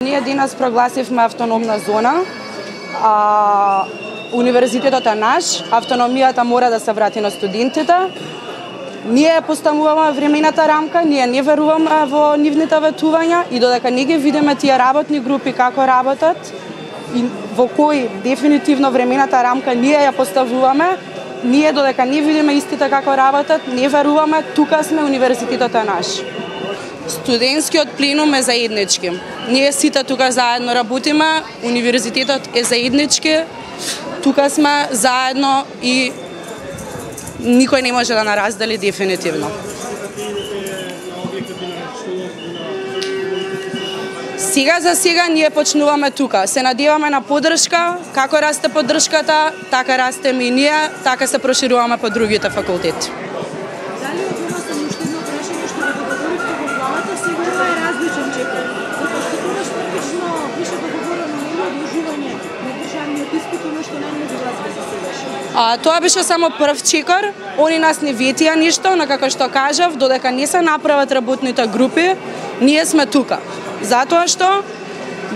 Ние денес прогласивме автономна зона. Универзитетот е наш, автономијата мора да се врати на студентите. Ние поставуваме времената рамка, ние не веруваме во нивните ветувања и додека не ги видиме тие работни групи како работат и во кои дефинитивно времената рамка ние ја поставуваме, ние додека не видиме истите како работат, не веруваме, тука сме, универзитетот е наш. Студентскиот пленум е заеднички. Ние сите тука заедно работиме, универзитетот е заеднички, тука сме заедно и никој не може да на раздели дефинитивно. Сега за сега ние почнуваме тука. Се надеваме на поддршка, како расте поддршката, така растеме и ние, така се прошируваме по другите факултети. Дали од ова само уште едно прашање што го договоривте во главата, сигурно е различен чекор. Затоа што тогаш практично беше договорено нема одложување на државниот испит, оно што најмногу гласува за сегаш. Тоа беше само прв чекор, они нас не ветија ништо, но како што кажав, додека не се направат работните групи, ние сме тука. Затоа што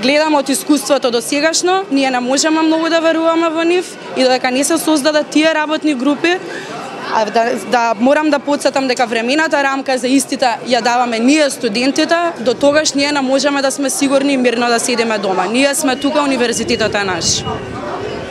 гледам од искуството до сегашно, ние не можеме многу да веруваме во нив и додека не се создадат тие работни групи, морам да потсетам дека времената рамка за истите ја даваме ние студентите, до тогаш ние не можеме да сме сигурни мирно да седиме дома. Ние сме тука, универзитетот е наш.